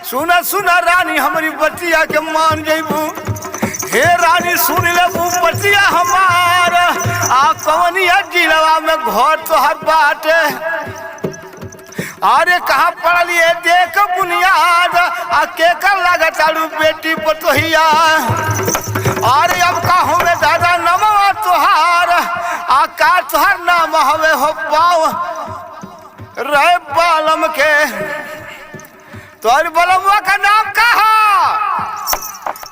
सुना सुना रानी हमारी बतिया के मान जइबू। हे रानी सुन लेबू बतिया हमार, आ कवनिया जिलवा में घर तोहर बाटे। अरे कहाँ पढ़लिए देख बुनियाद, आ के कर लागत आलू बेटी पतोहिया। अरे अब काहू में दादा नमवा तोहार, आ का तोहर नाम हवे हो पाओ रहे बालम के। तोहर बलमुआ का नाम कहा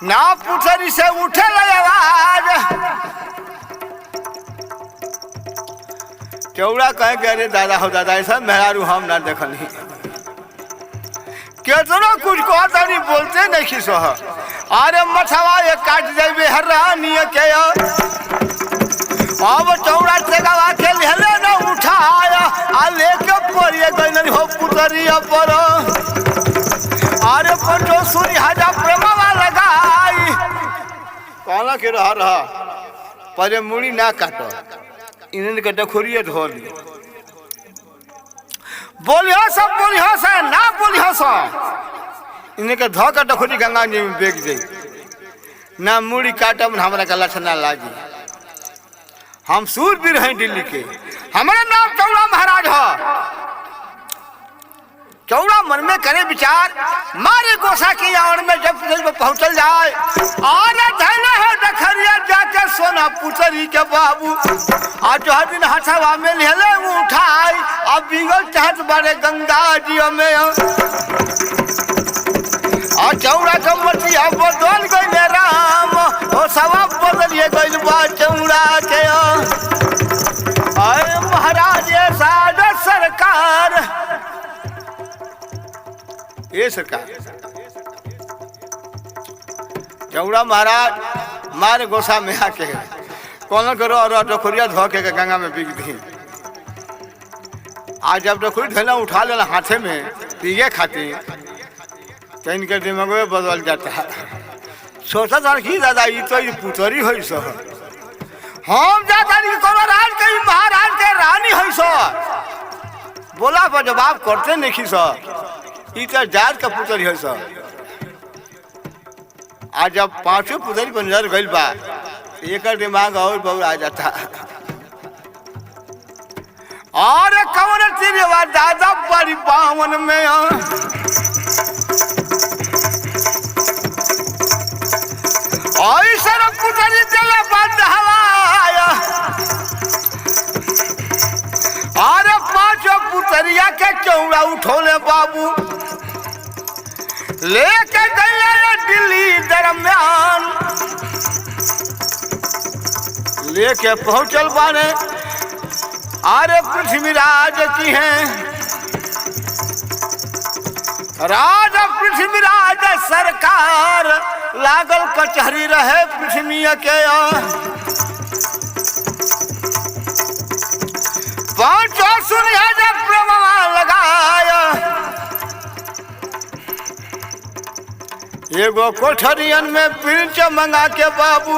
ना पुछरी से उठे आवाज। चौड़ा कहे कि अरे दादा हो दादा ऐसा मेहरारू हम ना देखनी। केतनो कुछ कहता नहीं बोलते नहीं खिस। अरे मछवा ये काट जाइबे हरानी के। अब चौड़ा से गवा के लेले ना उठाया, आ लेके पड़िए गई हो पुतरिया पर। अरे पटो सुनी हजा प्रेमवा लगाई। कहला के रहा पहले मुड़ी ना काटो, इन्हें के डखोरिए धो ली। बोलियो सब बोलियो से ना बोलियो सा, इन्हें के धो का डखोरी गंगा जी में बेग दे ना। मुड़ी काटब हमरा का लक्षण लागी। हम सूरवीर हैं दिल्ली के, हमारा नाम चौड़ा महाराज है। चौड़ा मन में करे विचार, मारे गोसा की आड़ में जब पहुंचल जाए। और धैले है डखरिया जाके सोना पुतरी के बाबू। आज जो दिन हथवा में लेले उठाई, अब बिगल चाहत बड़े गंगा जी में। और चौड़ा का मटिया बदल गई राम, ओ सवा बदलिए गई बा चौड़ा के। अरे महाराज साध सरकार, ये सरकार चौड़ा महाराज मारे गोसा में आके कौन करो और डखोरिया धो के गंगा में बिक दी। आज जब डखोरी धैला उठा लेना हाथे में पीगे खाती, तो इनके दिमाग में बदल जाता है। सोचा था कि दादा ये तो ये पुतरी है सो, हम जाता नहीं कोनो राज के महाराज के रानी है सो। बोला पर जवाब करते नहीं खी सो, इतर जात का पुतरी है सर। आज जब पांचों पुतरी पर नजर गई बा, एक दिमाग और बहुत आ जाता। और कौन तेरे दादा बड़ी बावन में ऐसा पुतरी चला बात हवाया। अरे पांचों पुतरिया के चौड़ा उठोले बाबू, लेके गए दिल्ली दरम्यान। लेके पहुंचल बाने अरे पृथ्वीराज की हैं। राजा पृथ्वीराज सरकार लागल कचहरी रहे पृथ्वी के। पांचों सुनिया जब प्रेमवा लगाया, एगो कोठरियन में पिंच मंगा के बाबू,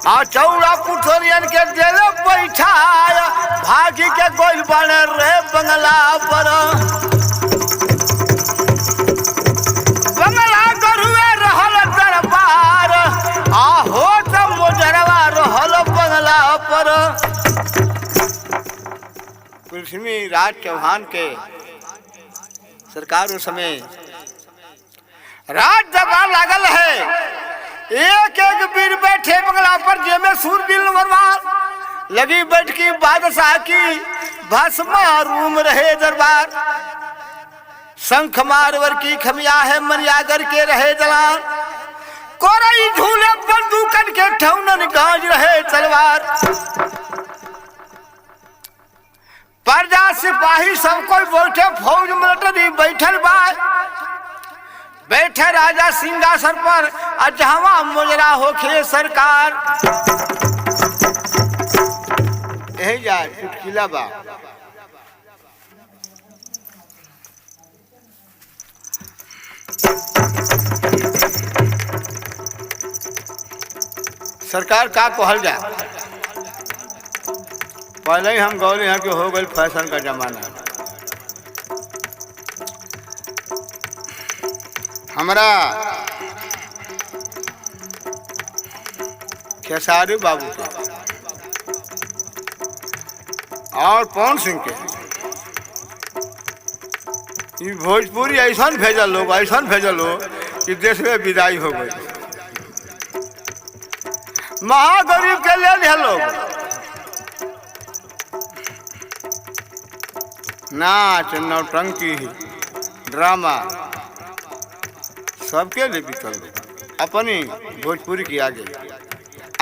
आ चौड़ा पुथरियन के दिले बैठाया। भागी के गोल बने रे बंगला पर। बंगला गरुए रहल दरबार, आ हो तो मोजरवा रहल बंगला पर। पृथ्वीराज चौहान के सरकार उस समय राज दरबार लागल है। एक एक वीर बैठे बंगला पर, जेमे सूरबीर नंबरवार लगी बैठकी बादशाह की। भस्मा रूम रहे दरबार, शंख मारवर की खमिया है मनियागर के रहे दलान। कोरई झूले बंदूकन के ठौनन गाज रहे तलवार। प्रजा सिपाही सब कोई बैठे, फौज मिलिट्री बैठल बा। बैठे राजा सिंहासन पर, अजहवा मुजरा होखे सरकार। यही जा चुटकिला बा। सरकार का कहल जा। पहले ही हम गौर यहाँ के हो गए फैशन का जमाना। हमरा खेसारी बाबू के और पवन सिंह के भोजपुरी ऐसा भेजल लोग कि देश में विदाई हो गई। महागरीब के ले लिया लोग नाच नौटंकी ड्रामा सबके लिए बिकल अपनी भोजपुरी की आगे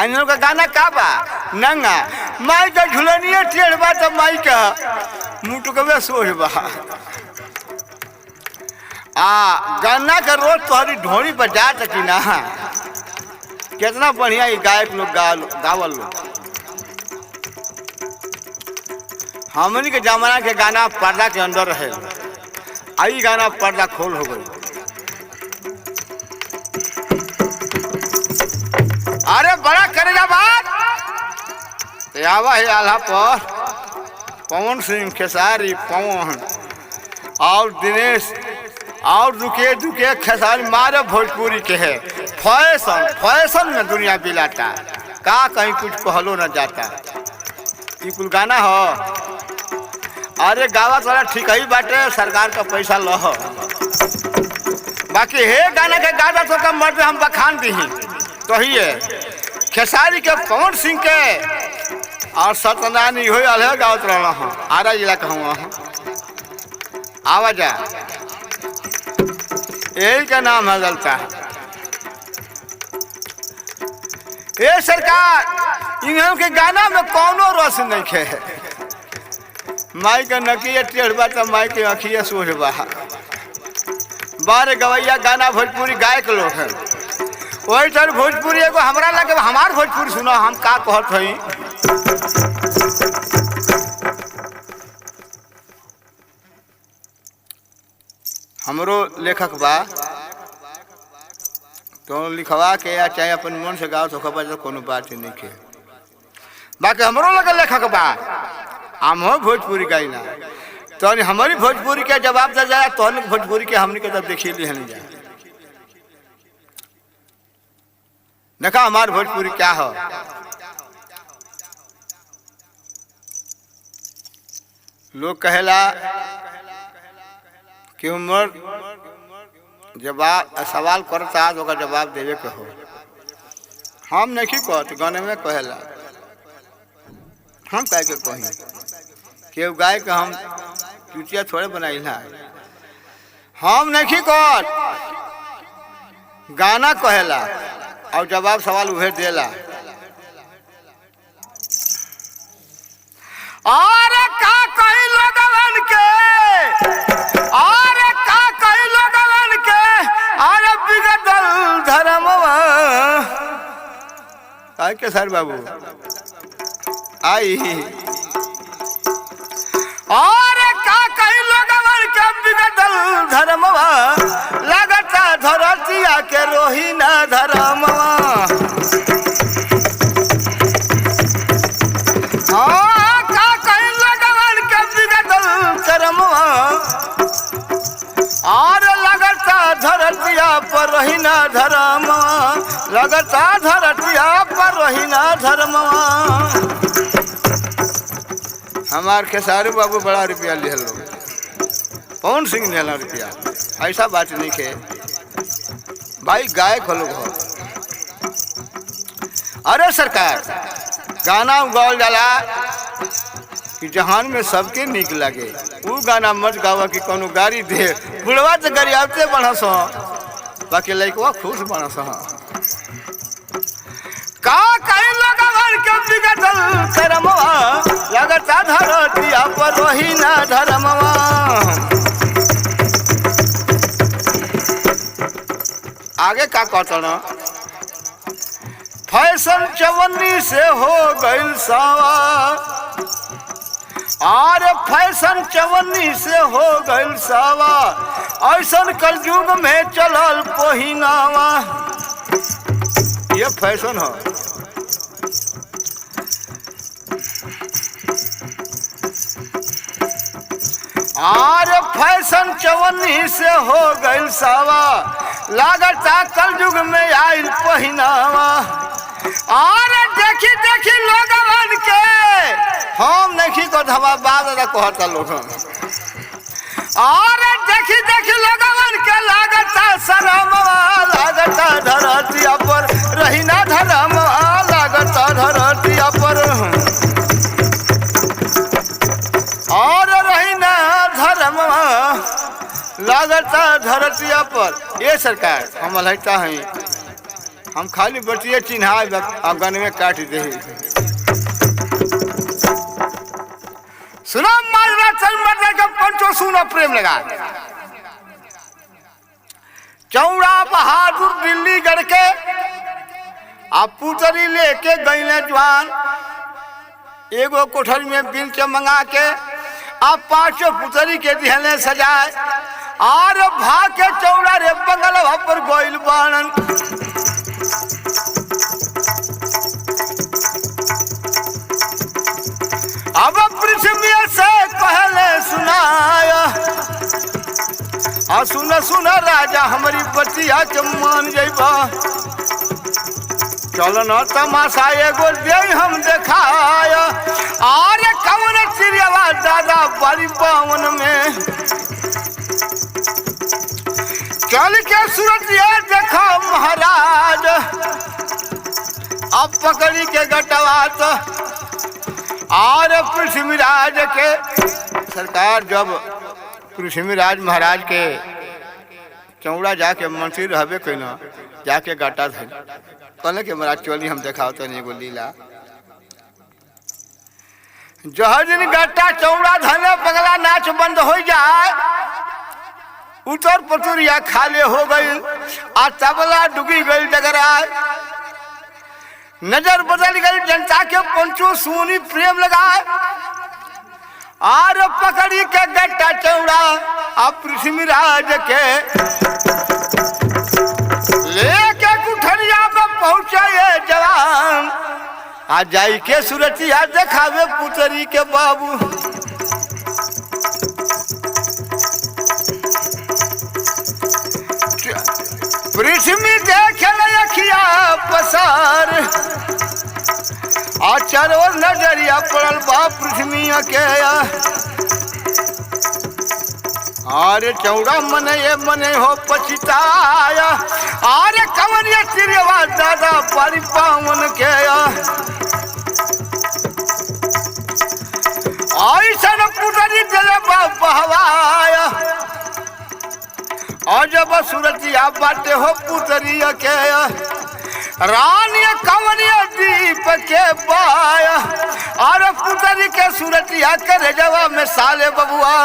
इन लोग का गाना का बा नंगा माई का झुलनिया टेढ़ बा तो माई का मुटुकवे सोच बा गाना का रोज तोहरी ढोड़ी पर जा सकी ना कितना बढ़िया ये गायक लोग गावल लोग। हमनी के जमाना के गाना पर्दा के अंदर रहे आई गाना पर्दा खोल हो गई। अरे बड़ा करेगा बात आवा है आल्हा पर पवन सिंह खेसारी पवन और दिनेश और दुके दुके खेसारी मारे भोजपुरी के है फैशन में दुनिया बिलाता का कहीं कुछ कहलो न जाता ये कुल गाना हो। अरे गावा वाला ठीक ही बाटे सरकार का पैसा लो बाकी हे गाना के गाना तो का मर्द हम बखान दी तो ही है खेसारी के पवन सिंह के और सत्यनारायण हो अलग गावत रहा हूँ आरा जिला कहूँ आवाजा यही का नाम है जलता है। ये सरकार इन के गाना में कौनो रस नहीं खे माई का नकिया टेढ़बा तो माई के अखिया सोझबा बारे गवैया गाना भोजपुरी गायक लोग है वही सर भोजपुरी एगो हमरा लगे हमार भोजपुरी सुनो हम का कहत हई। हमरो लेखक बा तो लिखवा के या चाहे अपन मन से गाओ तो खबर तो कोनो बात नहीं के बाकी हमरो लगे लेखक बा हम हो भोजपुरी गाई ना तो हमारी भोजपुरी के जवाब दे जाए तो भोजपुरी के हमने के तब देखिए नहीं जाए देखा हमार भोजपुरी क्या हो। लोग कहेला कि उम्र जवाब सवाल करता तो जवाब देवे के हो हम नहीं कहते गाने में कहेला हम कह के कही केहू गाय के हम चुटिया थोड़े बनाई ना हम नहीं कहत गाना कहेला और जवाब सवाल उहे देला। और का कही लोगन के और का कही लोगन के और बिगड़ल धर्मवा काय के सर बाबू आई और का कही लोगन के बिगड़ल धर्मवा लगता धरतिया के रोही ना धर्मवा का कही लोगन के बिगड़ल धर्मवा और लगता धरतिया पर रही ना धर्मवा लगता धरतिया पर रही ना धर्मवा। हमार खेसारी बाबू बड़ा रुपया ले लो पवन सिंह ने रुपया ऐसा बात नहीं के भाई गायक हो लोग हो। अरे सरकार गाना गावल जाला कि जहान में सबके निक लगे वो गाना मत गावा कि कोनो गाड़ी दे बुढ़वा तो गाड़ी आते बढ़स बाकी लड़कवा खुश बढ़स का कहीं लगन के बिगड़ल धर्मवा लगता धरतिया पर रही ना धर्मवा। आगे का कहता ना फैशन चवन्नी से हो गइल सावा और फैशन चवन्नी से हो गइल सावा ऐसन कलयुग में चलल पहिनावा ये फैशन हो। और फैशन चवन्नी से हो गइल सावा लागता कलयुग में आइल पहिनावा। और देखी देखी लोगवन के हम नहीं को धवा बाद कहता लोग। और देखी देखी लोगवन के लागता शरमवा, लागता धरतिया पर रही ना धरमवा, लागता धरतिया पर और रही ना धरमवा, लागता धरतिया पर। ये सरकार हम लहटा हैं, हम खाली बटिए चिन्हा अगन में काट दे। सुनो माजरा चल मरने का पंचो सुनो प्रेम लगा। चौड़ा बहादुर दिल्ली गढ़ के आप पुतरी लेके गईले जवान, एगो कोठरी में बिल के मंगा के आप पांचों पुतरी के दिहले सजाए। और भाग के चौड़ा रे बंगलवा पर गोइल बाणन। अब पृथ्वी से पहले सुनाया, सुन सुन राजा हमारी बतिया के मान जाइबा। चलो न तमाशा एगो दे हम देखाया। और कौन चिड़िया दादा बड़ी बावन में चल के सूरज ये देखा महाराज, अब पकड़ी के गटवा तो। और पृथ्वीराज के सरकार जब पृथ्वीराज महाराज के चौड़ा जाके मंत्री रहबे कैना, जाके गाटा थे कहले कि महाराज चली हम देखाओ तनी एगो लीला। जहर दिन गाटा चौड़ा धने पगला नाच बंद हो जाए, उतर पतुरिया खाले हो गई, आ तबला डूबी गई डगराए। नजर बदल गई जनता के पंचो सुनी प्रेम लगाए। और पकड़ी के गट्टा चौड़ा अब पृथ्वीराज के लेके कुठरिया में पहुंचे ये जवान। आ जाई के सुरतिया देखावे पुतरी के बाबू। पृथ्वी देखे अखिया पसार, और चारो नजरिया पड़ल बा पृथ्वी के। और चौड़ा मने हो पछताया। और कवनिया चिड़वा दादा बड़ी पावन के। ऐसा पुतरी दिले बहवाया। और जब सूरतिया बाटे हो पुतरिया के, रानी कवनिया दीप के पाया। और पुतरी के सूरतिया करे जवा में साले बबुआ।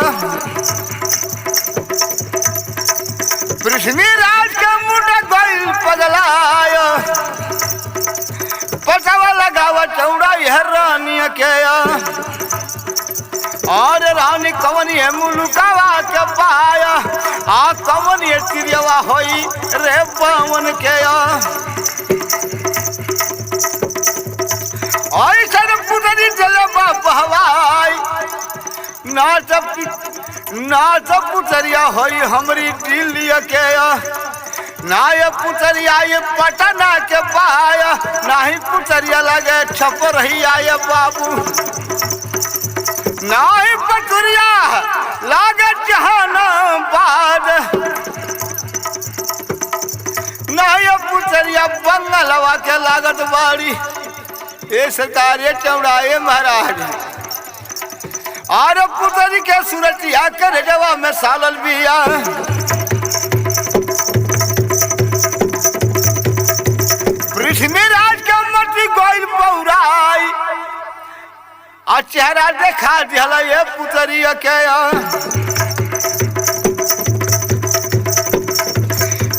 पृथ्वीराज के मुंडा गइल पगलाया, पसावा लगावा चौड़ा यह रानी के। और रानी कवनी मुलुकावा के पाया। आ कवनी चिड़िया होई रे पावन के। ऐसा पुतरी चले बहवाई, नाच पुतरिया होई हमारी दिल्ली के। ना ये पुतरिया ये पटना के पाया, ना ही पुतरिया लगे छपर ही आए बाबू। ना ही पटुरिया लागे जहानाबाद, ना ये पुतरिया बंगलवा के लागत बाड़ी। ये सरकार ये चौड़ा ये महाराज। और पुतरी के सूरतिया कर जवा में सालल बिया। पृथ्वीराज के मटी गोइल पौराई, आ चेहरा देखा दिहला ये पुतरी के।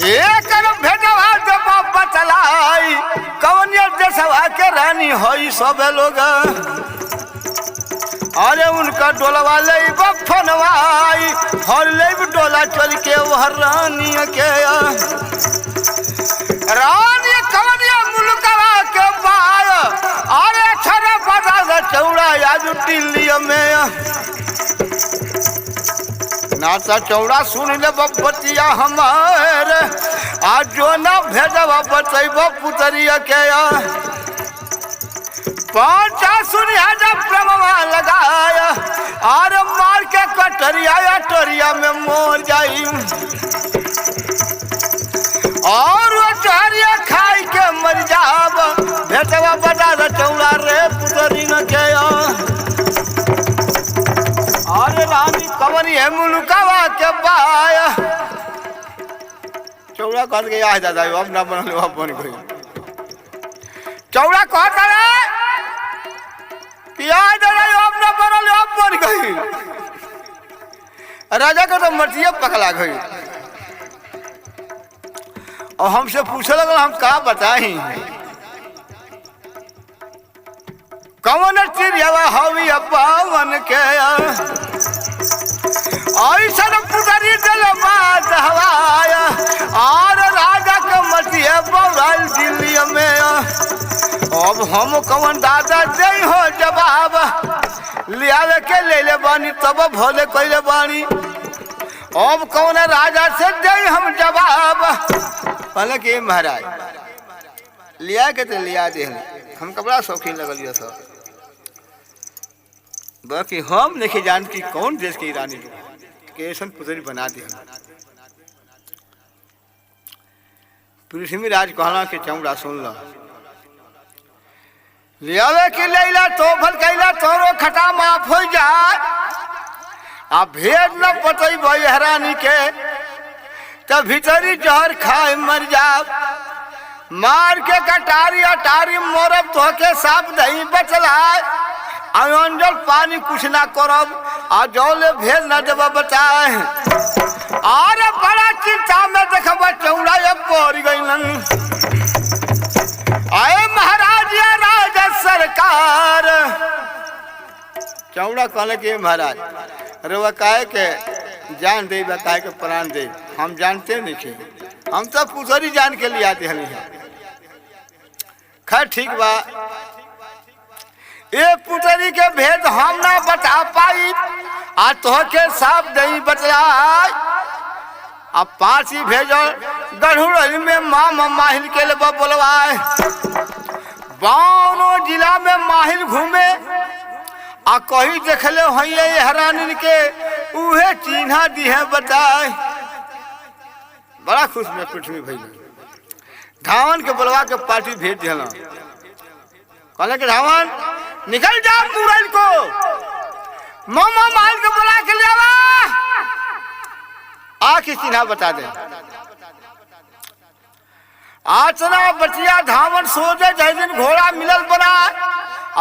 एक भेजवा जब बतलाई, कवनिया देशवा के रानी होई सब लोग। अरे उनका डोलवा ले फनवाई, हर ले डोला चल के वह रानी के। रानी कवनिया मुलुकवा के पाय। अरे छरा पता चौड़ा आज दिल्ली में। नाचा चौड़ा सुन ले बतिया हमारे। आज जो ना भेजब बतैब पुतरिया के 50 सुनिया जब प्रेमवा लगाया और मार के कटरिया टोरिया में मोर जाई और वो टहरिया खाई के मर जाब भेटवा बता द चौड़ा रे पुतरी न के और रानी कवरी है मुलुकावा के बाया चौड़ा कह के आ दादा अब ना बनल अब बन गई चौड़ा कहता है कि आ दादा अब ना बनल अब बन गई राजा को तो मटिया पकड़ा गई और हमसे पूछे लगल हम का बताई कौन चिड़ियावा हवी पावन के ऐसा पुजारी दिल बात हवाया और राजा के मटिया बौराइल दिल्ली में अब हम कौन दादा दे हो जवाब लियावे के ले ले बानी तब भोले कैले बानी अब कौन राजा से दे हम जवाब पहले के महाराज लिया के तो लिया दे हम कपड़ा शौकीन लगल सब बाकी हम नहीं जान की कौन देश की रानी के ऐसा पुतरी बना दी पृथ्वी राज कहला के चौड़ा सुन ला लियावे के लैला तो भल कैला तोरो खटा माफ हो जाए आ भेद न पतई भाई हरानी के तब भीतरी जहर खाए मर जाओ मार के कटारी अटारी मोरब तो के साफ दही बचलाए अंजल पानी कुछ ना करब आ जौले भेज न देव बताए और बड़ा चिंता में देखब चौड़ा पड़ गई आए महाराज या राजा सरकार चौड़ा कहले के महाराज अरे वह काहे के जान दे काहे के प्राण दे हम जानते नहीं थे हम तो पुतरी जान के लिए आते हमें खैर ठीक बा ये पुतरी के भेद हम ना बता पाई आ तो के साफ नहीं बतलाए अब 5 ही भेजल गढ़ुड़ में माहिल के लिए बोलवाए बावनो जिला में माहिल घूमे आ कहीं देखले होइए हरानी के उहे चिन्हा दी है बताए बड़ा खुश में पृथ्वी भैया धावन के बोलवा के पार्टी भेज दिया कहले कि धावन निकल जा मुरैल को मामा माहिल को बुला के ले आके चिन्हा बता दे आचना बचिया धावन सोचे जय दिन घोड़ा मिलल बना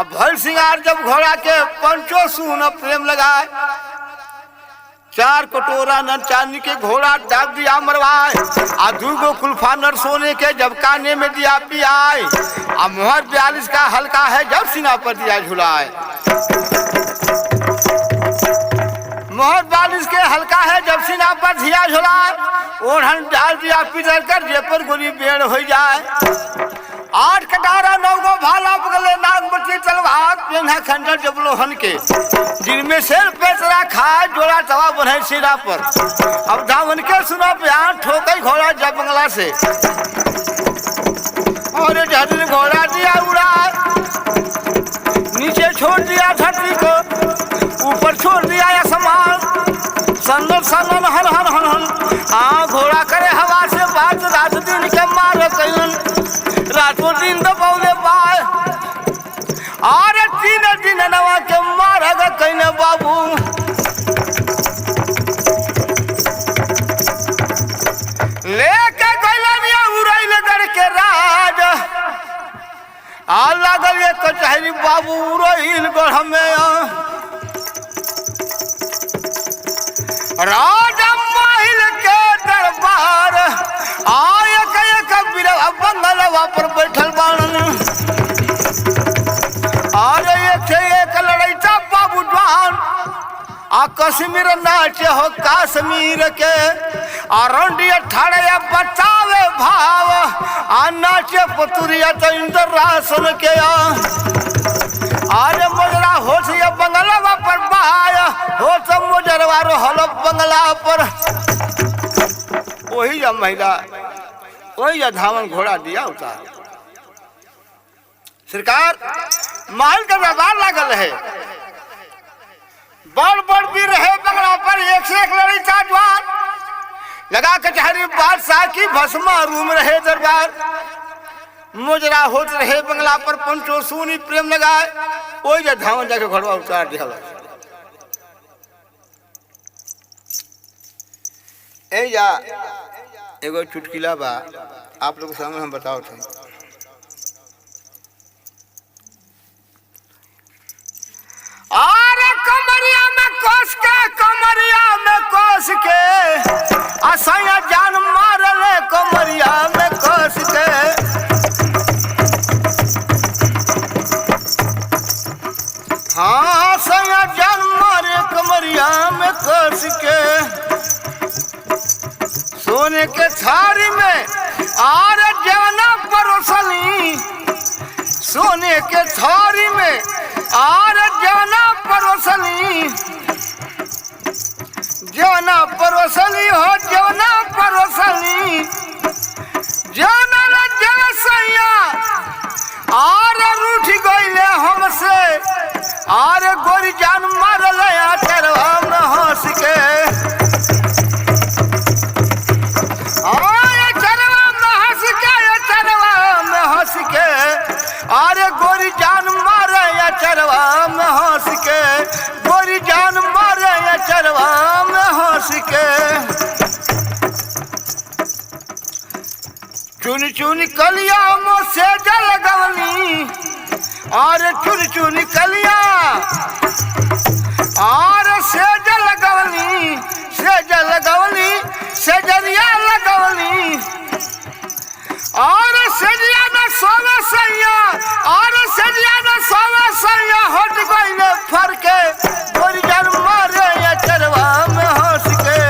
अब भल सिंगार जब घोड़ा के पंचो सून प्रेम लगाए 4 कटोरा नर चांदी के घोड़ा दाब दिया मरवाए आ 2 कुल्फा नर सोने के जब काने में दिया पियाए आ मोहर 42 का हल्का है जब सीना पर दिया झुलाए मोहर 42 के हल्का है जब सीना पर दिया झुलाए ओढ़न डाल दिया पितर कर जे पर गोली बेड़ हो जाए 8 कटारा 9 गो भाला बगले नाग बटी तलवार पेन्हा खंडर जबलोहन के जिनमें से पैसरा खाए जोड़ा तवा बने सिरा पर अब धावन के सुनो बयान ठोके घोड़ा जब बंगला से और झटल घोड़ा दिया उड़ा नीचे छोड़ दिया धरती को ऊपर छोड़ दिया आसमान सन्नन सन्नन हन हन हन हन आ घोड़ा करे हवा से बात रात दिन के मार कैलन रातों दिन दबौले बाय और 3 दिन नवा के मारग कैने बाबू लेके गइलनिया उड़ैल गढ़ के राज आ लागल ये कचहरी बाबू उड़ैल गढ़ में राजा माहिल के दरबार आय के बिरवा बंगलवा पर बैठल बाणन और एक लड़ैता बाबू जवान आ कश्मीर नाच हो कश्मीर के आ रंडी ठाड़े बचावे भाव आ नाचे पतुरिया तो इंद्र रासन के आरे मोजरा होश ये बंगलवा पर बाया हो सब मोजरवा रहल बंगला पर वही जब महिला वही या धावन घोड़ा दिया उतार। सरकार महल का दरबार लागल है, बड़ बड़ भी रहे बंगला पर, एक से एक लड़ी चाटवार लगा कचहरी बादशाह की भस्मा रूम रहे दरबार। मुजरा होत रहे बंगला पर, पंचो सूनी प्रेम लगाए, वही जा धावन जाके घोड़ा उतार दिया। ए जा एगो चुटकिला बा, आप लोग के सामने हम बताओ थे। अरे कमरिया में कोस के, कमरिया में कोस के, असैया जान मारले कमरिया में कोस के। हाँ असैया जान मारे कमरिया में कोस के। सोने के थारी में आर जवना परोसनी, सोने के थारी में आर जवना परोसनी, जवना परोसनी हो जवना परोसनी, जवना न जवसैया आर रूठ गईले हमसे, आर गोरी जान मारल आचरवा में हंस के। अरे गोरी जान मारे या चरवा में हंस के, गोरी जान मारे या चरवा में हंस के। चुन चुन कलिया मोसे जल गवनी, और चुन चुन कलिया और से जल गवनी, से जल गवनी, से जरिया लगवनी, और सजिया न सोवे सैया, और सजिया न सोवे सैया, हट गईले फरके, गोरी जान मारे या चरवा में हंस के।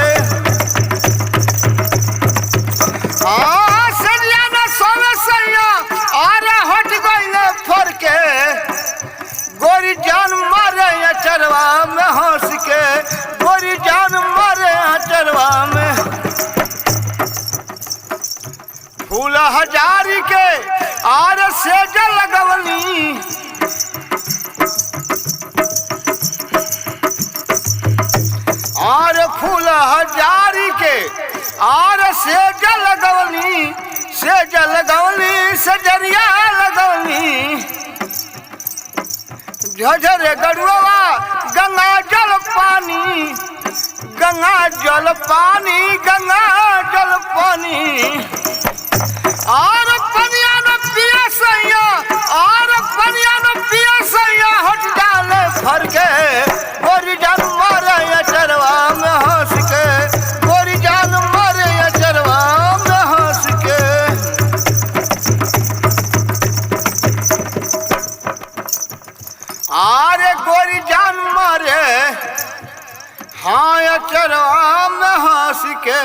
हाँ सजिया न सोवे सैया, और हट गईले फरके, गोरी जान मारे या चरवा में हंस के, गोरी जान मारे या चरवा में। फूल हजारी के आर सेज लगवनी, और फूल हजारी के आर सेज लगवनी, सेज लगवनी, सजरिया लगवनी। झझर गरुआ गंगा जल पानी, गंगा जल पानी, गंगा जल पानी, और पनिया न पिया सैया, और पनिया न पिया सैया, हट डाले भर के, गोरी जान मारे या चरवा में हंस के, गोरी जान मारे या चरवा में हंस के। अरे गोरी जान मारे हाँ या चरवा में हंस के।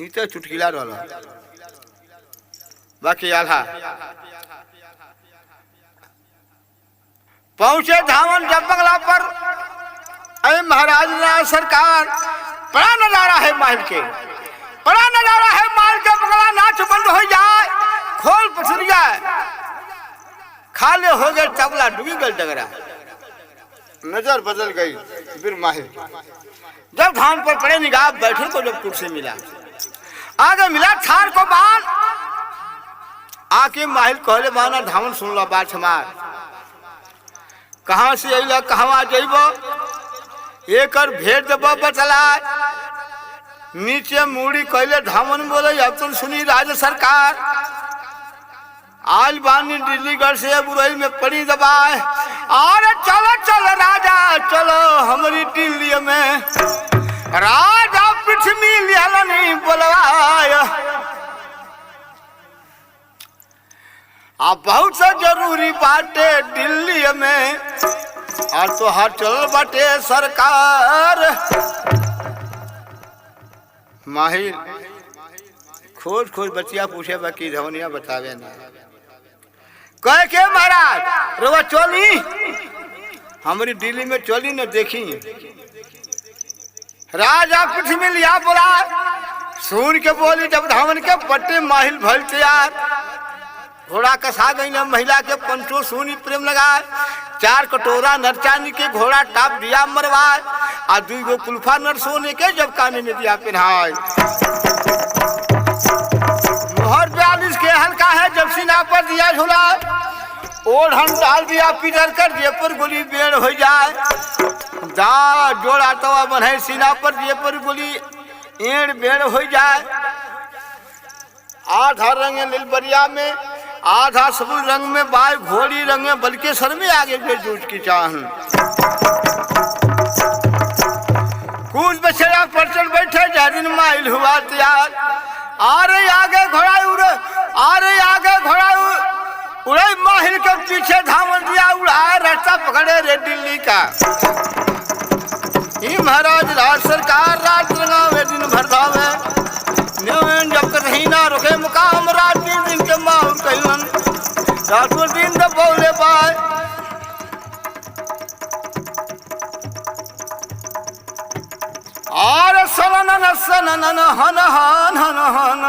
तो चुटकिला रहला, बाकी आल्हा पहुंचे धावन जब बंगला पर। अरे महाराज ना सरकार, बड़ा नजारा है महल के, बड़ा नजारा है महल के। बंगला नाच बंद हो जाए, खोल पसर जाए, खाले हो गए तबला, डूबी गल डगरा, नजर बदल गई फिर माहिर। जब धाम पर पड़े निगाह, बैठे को जब कुर्सी मिला, आगे मिला थार को बाल, आके माहिल कहले बाना धावन सुन लो बात हमार, कहाँ से अइला कहवा जइबो, एकर भेद देबो बतला। नीचे मुड़ी कहले धावन बोले अब तुम सुनी राज्य सरकार, आज बानी दिल्लीगढ़ से बुरई में पड़ी दबाए, और चलो चलो राजा चलो हमारी दिल्ली में, राजा पृथ्वी लिहलनी बोलवाया। अब बहुत सा जरूरी बाटे दिल्ली में, और तो हर चल बाटे सरकार। माहिर खोज खोज बचिया पूछे बाकी धवनिया बतावे ना, कहे के महाराज रोवा चली हमारी दिल्ली में चली न देखी। राजा पृथ्वी लिया बोला, सुन के बोली जब धावन के पट्टे माहिल भल तैयार। घोड़ा कसा गई न महिला के पंचो सुनी प्रेम लगा। 4 कटोरा नरचानी के घोड़ा टाप दिया मरवाए। आ 2 गो कुल्फा नर सोने के जब काने में दिया पिन्हाए। मोहर 42 के हल्का है जब सीना पर दिया झूला। ओढ़न डाल दिया पीटर कर दिए पर गोली बेड़ हो जाए। दा जोड़ा तवा बन्हे सीना पर दिए पर गोली एड़ बेड़ हो जाए। आधा रंग लीलबरिया में आधा सबुज रंग में बाय घोड़ी रंग में बल्कि सर में आगे के जूझ की चाहन। कूद बछड़ा पर चल बैठे जहरीन माइल हुआ तैयार। आरे आगे घोड़ा उड़े, आरे आगे घोड़ा उड़े माहिल के पीछे धावन दिया उड़ाए। रास्ता पकड़े रे दिल्ली का। महाराज राज सरकार रात रंगावे दिन भर धावे। जब कहीं ना रुके मुकाम रात 3 दिन के माहौल कहलन। रातों दिन तो बोले बाय। और सनन सनन हन हन हन हन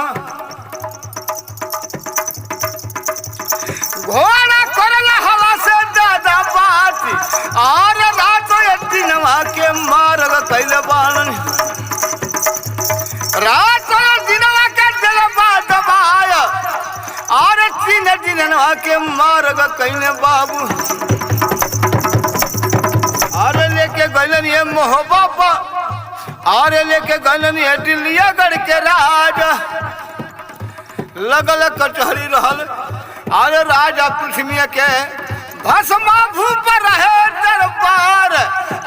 घोड़ा करला हवा से ज्यादा बात। और रात दिनवा के मारग कैले बालन। रात दिनवा के जलवा दबाया। और 3 दिनवा के मारग कैले बाबू। अरे लेके गैलन ये मोहब्बा। अरे लेके गैलन ये दिल्लिया गढ़ के राज। लगल कचहरी रहल। अरे राजा पृथ्वी के भस्मा भूप रहे दरबार।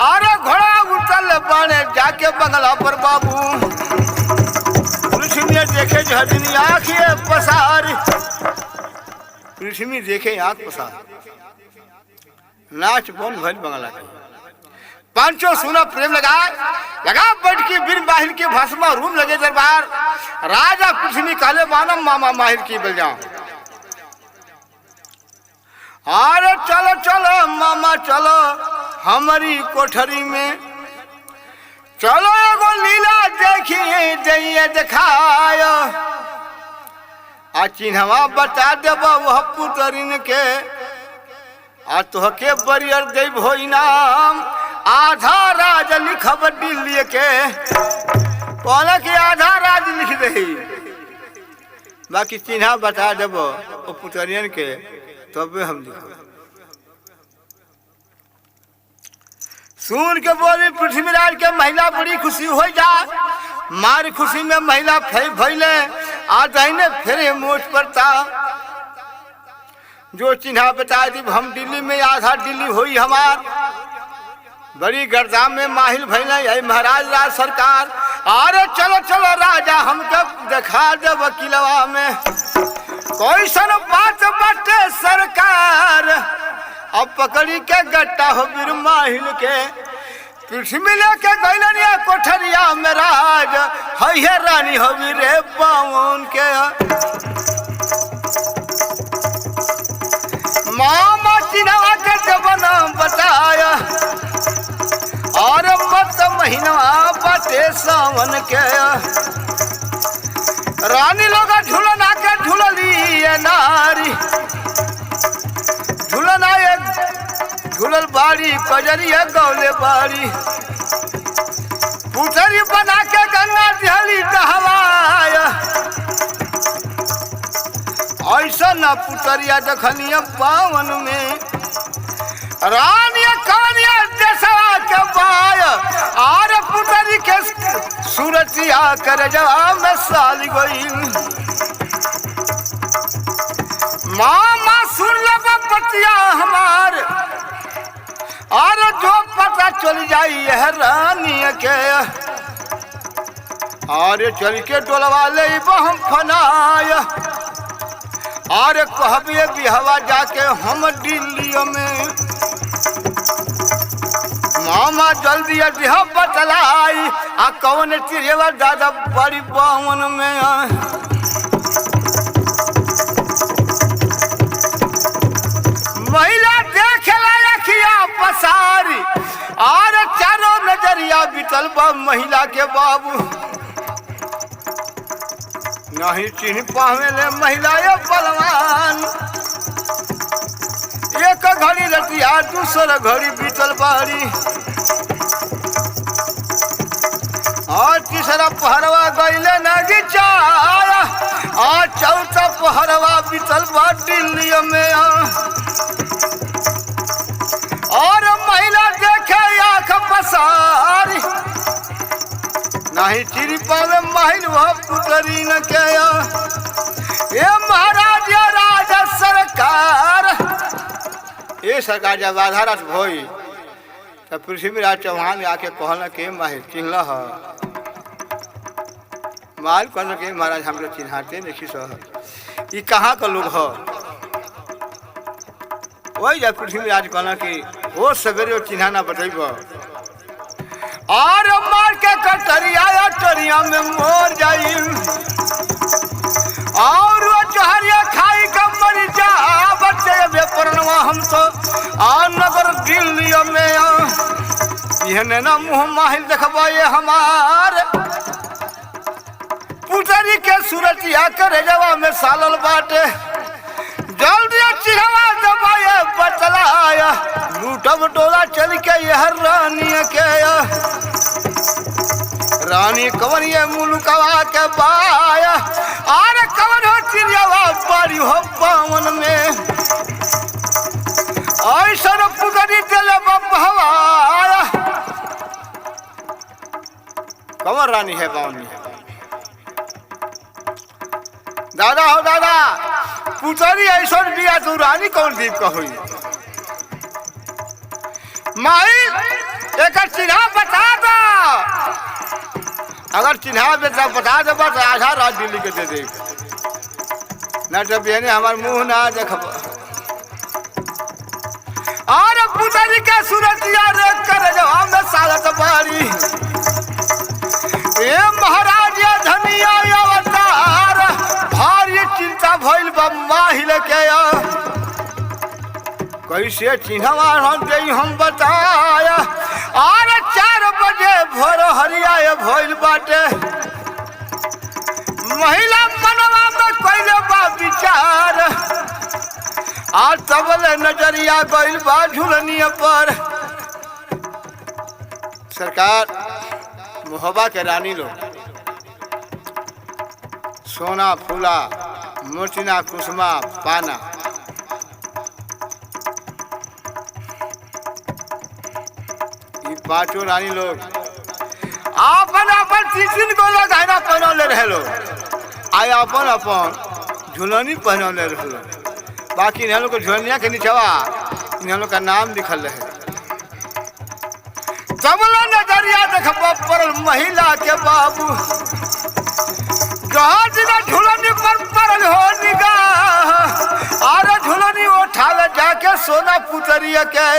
अरे घोड़ा उतल बने जाके बंगला पर बाबू। पृथ्वी देखे झड़नी आँखिए पसार। पृथ्वी देखे आँख पसार। नाच बन भल बंगला के पांचों सुना प्रेम लगा बैठ के बिन बाहिर के भस्मा रूम लगे दरबार। राजा पृथ्वी काले मानम मामा माहिर की बल जाओ। अरे चलो चलो मामा चलो हमारी कोठरी में। चलो एगो लीला देखिए जइए दिखाय। आ चिन्हवा बता देब वह पुतरिन के। आ तोहके बरियर देव हो इनाम। आधा राज लिखब दिल्ली के। कहला कि आधा राज लिख दही बाकी चिन्हा बता देब वो पुतरियन के तब हम लिखो। सुन के बोली पृथ्वीराज के महिला बड़ी खुशी हो जा। मार खुशी में महिला भैले आ दाहिने फिर मोच पड़ता। जो चिन्हा बता दी हम दिल्ली में आधा दिल्ली हुई हमार। बड़ी गर्दा में माहिल भैले यही महाराज राज सरकार। अरे चलो चलो राजा हमके दिखा दे वकीलवा में। कोई सन बात बाटे सरकार। अब पकड़ी के गट्टा हो बिर माहिल के। पृथ्वी लेके गैलनिया कोठरिया में राज। है रानी हो रे पावन के। मामा चिन्हवा के जबन बताया। और मत महीना बाटे सावन के। रानी लोग झूलन आके झूलली नारी। झूलन आए झूलल बाड़ी पजरिया गौले बाड़ी। पुतरी बना के गंगा दिहली दहवाया। ऐसा न पुतरिया देखलिया पावन में। रानी कानिया देशवा के बाय। और पुतरी के सूरतिया कर जवा में साली गई। मामा सुन लगा पतिया हमार। और जो पता चल जाई है रानी के। और चल के डोलवा ले हम फनाय। और कहबिए बिहवा जाके हम दिल्ली में। मामा जल्दी अजह बतलाई। आ कौन चिड़ेवा दादा बड़ी बावन में। महिला देख लाखिया पसारी। और चारों में नजरिया बितल बा महिला के बाबू नहीं चिन्ह पावेले महिला ये बलवान एक घड़ी रतिया दूसर घड़ी बीतल बारी और तीसरा पहरवा गईले नगी चाया और चौथा पहरवा बीतल बा दिल्ली में और महिला देखे आँख पसारी नहीं चिरी पावे महिल वह पुतरी न क्या ये महाराज या राजा सरकार ये सरकार जब आधारत भई तो पृथ्वीराज चौहान आके कहल के माहिर चिन्हल माल कहल के महाराज हमरे चिन्हाते नहीं सह ये कहाँ का लोग है वही जब पृथ्वीराज कहल कि वो सवेरे चिन्हा ना बतेब और मार के कटरिया टरिया में मोर जाई और जहरिया खाई का मर जा बच्चे बेपरनवा हम तो नगर दिल्ली में यह ना मुँह माहिल देखबा ये हमार पुतरी के सूरतिया करे जवा में सालल बाटे जल्दी चिहवा दबाए बतलाया लूटब डोला चल के यह रानी के रानी कवन ये मुलुकवा के बाया अरे कवन हो चिड़ियावा बारी हो पावन में ऐसा पुतरी दिले बहवाया कवन रानी है बावनी दादा हो दादा पुतरी ऐसा बिया तू रानी कौन दीप का हुई माई एक चिन्हा बता दो अगर चिन्हा बेटा बता दे बस आधा रात दिल्ली के दे दे न तो बेने हमार मुंह ना देखब और पुतरी का सूरतिया रे कर जवा में सालत बारी ए महाराज या धनिया अवतार भारी चिंता भइल बा माहिल के कैसे चिन्हवा हम दे हम बताया और 4 बजे भोर हरिया भइल बाटे महिला मनवा में कोइले बा विचार आज तबले नजरिया गइल बा झुलनिया पर सरकार मोहब्बा के रानी लोग सोना फूला मोटिना कुसुमा पाना ये पांचों रानी लोग अपन अपन 3 को गहना पहनले रहे लोग आय अपन अपन झुलनी पहनले रहे बाकी इन लोग को झुलनिया के नीचवा इन लोग का नाम लिखल रहे सबला नजरिया देखबा पर महिला के बाबू जहाज ना झुलनी पर पड़ल हो निगाह अरे झुलनी उठावे जाके सोना पुतरिया के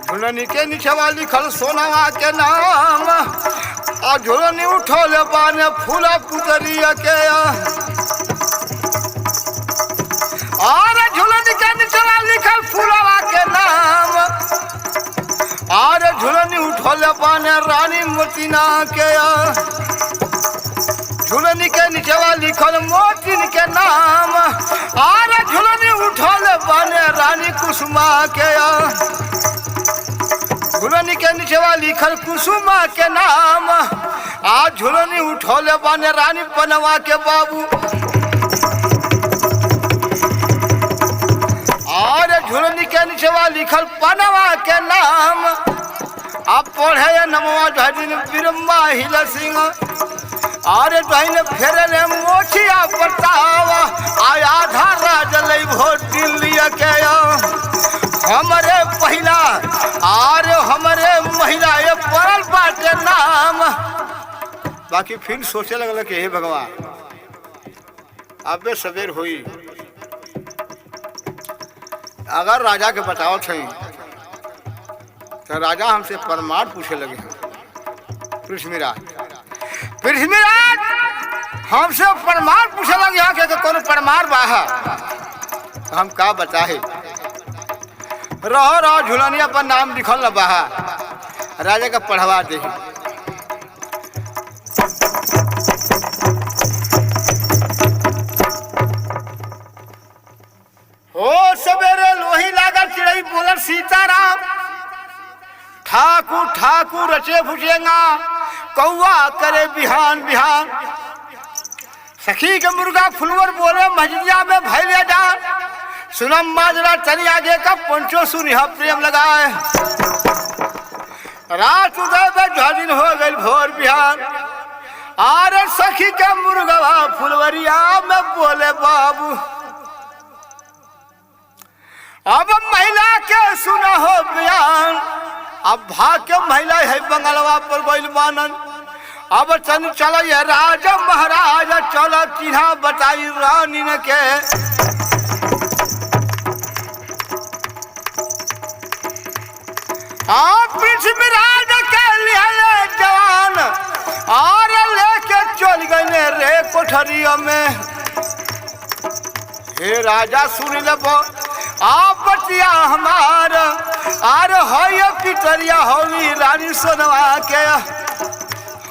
झुलनी के नीचवा लिखल सोनावा के नाम और झुलनी उठोले बाने फूला पुतरिया के और झुलनी के नीचवा लिखल फूलावा के नाम और झुलनी उठोले बाने रानी मोतिना के झुलनी के नीचवा लिखल मोतिन के नाम और झुलनी उठोले बाने रानी कुसुमा के झुलनी के नीचवा लिखल कुसुमा के नाम आज झुलनी उठोले बाने रानी पनवा के बाबू और झुलनी के नीचवा लिखल पनवा के नाम आप पढ़े नमवा झिन बिरम्मा हिल सिंह और बहन फेरले मोछिया बतावा आया आधा राज लई भोट दिल्ली के हमारे पहिला और हमारे महिला ये पड़ल बाटे नाम बाकी फिर सोचे लगल कि हे भगवान अबे सवेर हुई अगर राजा के बताओ थे तो राजा हमसे प्रमाण पूछे लगे हैं पृथ्वीराज हमसे प्रमाण पूछे लगे यहाँ के कौन प्रमाण बाहा तो हम का बताए रह झुलनिया पर नाम लिखल न बाहा राजा का पढ़वा दे। हो सवेरे लोही लागल चिड़ई बोलल सीताराम, ठाकुर ठाकुर रचे भुजेंगा कौआ करे बिहान बिहान। सखी के मुर्गा फुलवर बोले मजरिया में भैले जान, सुनम माजरा चली आगे का पंचो सुनिहा प्रेम लगाए। रात उदय में झदिन हो गई भोर बिहान, आरे सखी के मुर्गा फुलवरिया में बोले बाबू, अब महिला के सुना हो बयान। अब भाग के महिला है बंगलवा पर गइल बानन, अब चल चल राजा महाराजा चल चिन्हा बताई रानी न के। पृथ्वीराज के लिए जवान और लेके चल गए रे कोठरिया में। हे राजा सुन लेबो आप बतिया हमार, आर है पिटरिया होगी रानी सोनवा के,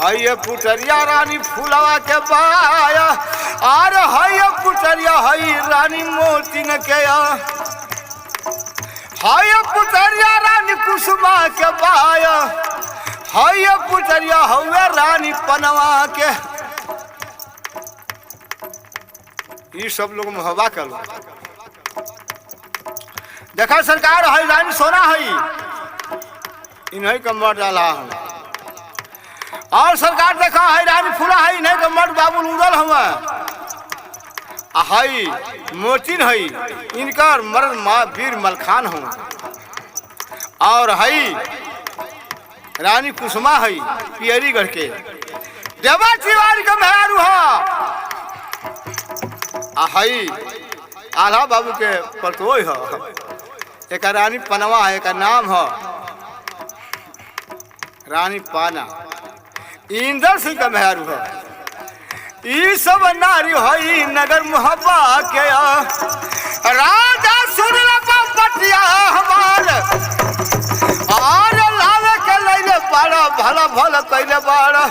है पुटरिया रानी फूलवा के बाया, आर है पुटरिया है रानी मोतिन के, है पुटरिया रानी कुसुमा के बाया, है पुटरिया हुए रानी पनवा के। ये सब लोग महबा कर लो। देखा सरकार है रानी सोना है, इन्हीं का मर डाला हूँ। और सरकार देखा है रानी फूला है, इन्हीं का मर बाबू उड़ल हमें। है मोचिन है, इनका मर्द माँ वीर मलखान हूँ। और है रानी कुसुमा है पियरीगढ़ के, देवा तिवारी का मेहरू है आल्हा बाबू के पतोई है। एक रानी पनवा है, एक नाम है रानी पाना, इंद्र सिंह का मेहरू है। ये सब नारी है नगर मुहब्बा के, राजा सुन बतिया हमार, और लावे के लैले बाड़ा भला भला कैले बाड़ा।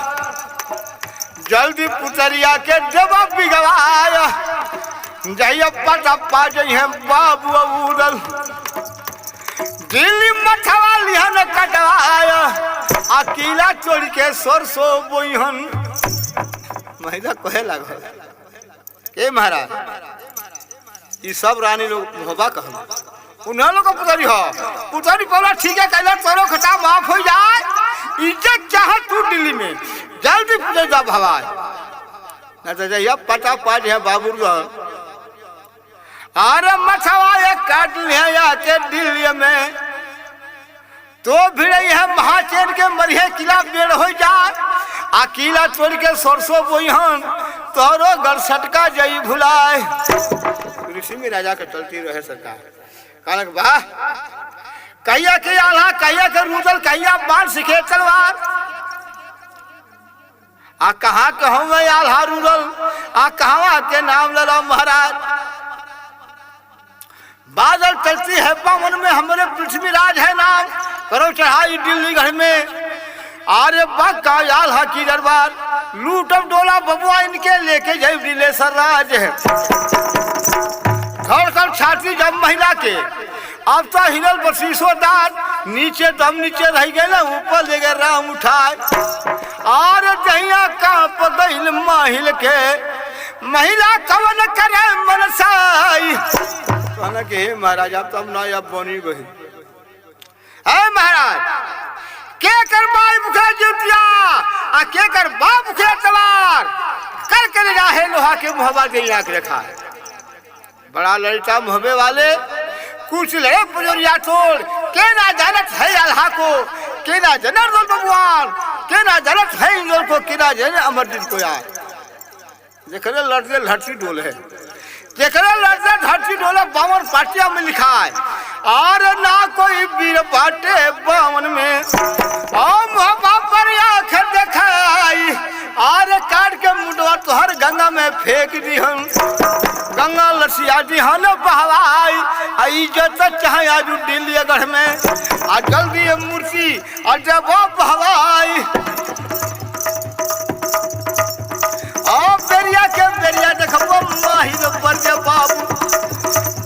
जल्दी पुतरिया के देवा बिगवाया, जहिया पता पा जइहे बाबू उड़ल। दिल्ली मठवा लिहन कटवाया, अकेला चोरी के सरसो बोहन। महिला कहे लगा ए महाराज, ये सब रानी लोग मोहबा कह उन्हें लोग का पुतरी हो, पुतरी बोला ठीक है कैला तोरो खता माफ हो जाए, इज्जत चाह तू दिल्ली में जल्दी पुतरी जा भवाए, न तो जहिया पता पा जइहे बाबू। अरे मछवा काट लिया के दिल्ली में, तो भिड़े है महाचेन के मरिहे किला बेड़ हो जाए, अकेला चोर के सरसों बोहन तोरो गड़सटका जई भुलाए। ऋषि में राजा के चलती रहे सरकार, कहलक वाह कहिया के आल्हा, कहिया के रुदल, कहिया बाण सिखे तलवार। आ कहाँ कहूँ मैं आल्हा रुदल, आ कहाँ के नाम लड़ा महाराज। बादल चलती है पवन में, हमारे पृथ्वीराज है नाम, करो चढ़ाई दिल्ली घर में। आरे बाग का आल्हा की दरबार, लूटम डोला बबुआ इनके लेके जय दिलेसर राज है। घर कर छाती जब महिला के, अब तो हिलल बसीसो दांत, नीचे दम नीचे रह गए ना, ऊपर ले गए राम उठाए। और जहिया कांप गइल महिल के, महिला कवन करे मनसाई। कहना कि हे महाराज अब तो हम ना अब बनी गई है महाराज, के कर बाई मुखे जुतिया, आ के कर बाप मुखे तलवार, कर कर जाहे लोहा के मुहब्बा दे आंख रखा है। बड़ा लड़का मुहब्बे वाले कुछ लड़े पुजरिया तोड़, के ना जानत है आल्हा को, के ना जनर दो भगवान, के ना जानत है इंद्र को, के ना जाने अमरजीत को। यार देखले लड़ते लड़ती डोल है, देखले लड़ते धरती डोले बावन पाटिया में लिखा है, और ना कोई वीर बाटे बावन में। पर आँख दिखाई, और काट के मुंडवा तोहर गंगा में फेंक दी हम, गंगा कोसिया दिहन बहवाई आ इज्जत चाहे आज दिल्लीगढ़ में आ जल्दी मूर्ति आ जब बहवाई आ बेरिया के बेरिया देखबो माहिर पर जे बाबू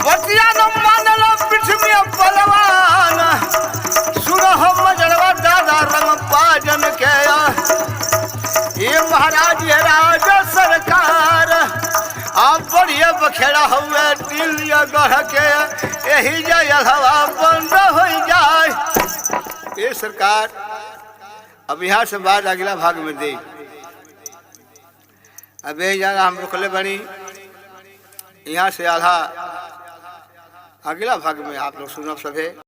बतिया न मानल पृथ्वी बलवान सुनो हम मजरवा दादा रंग पाजन के ये महाराज ये राज सरकार आप बढ़िया बखेड़ा हुए दिल्लीगढ़ के यही जाए हवा बंद हो जाए। ये सरकार अब यहाँ से बाद अगला भाग में दे अब यही जाना हम रुकले बनी यहाँ से आधा अगला भाग में आप लोग सुनो सके।